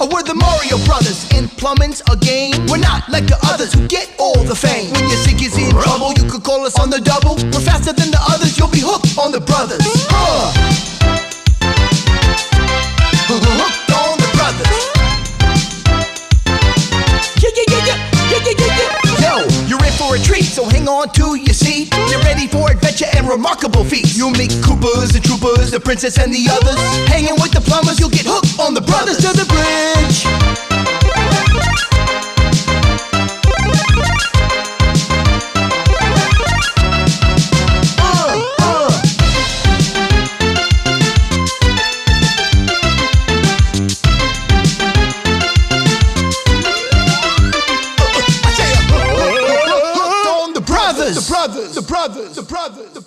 Oh, we're the Mario Brothers, and plumbing's a game. We're not like the others who get all the fame. When your sink is in trouble, you could call us on the double. We're faster than the others, you'll be hooked on the brothers. Hooked on the brothers. Yo, you're in for a treat, so hang on to your seat. You're ready for adventure and remarkable feats. You'll meet Koopas and Troopers, the princess and the others. Hanging with the plumbers, you'll get hooked on the brothers. To the bridge. The brothers, the brothers, the brothers, the brothers.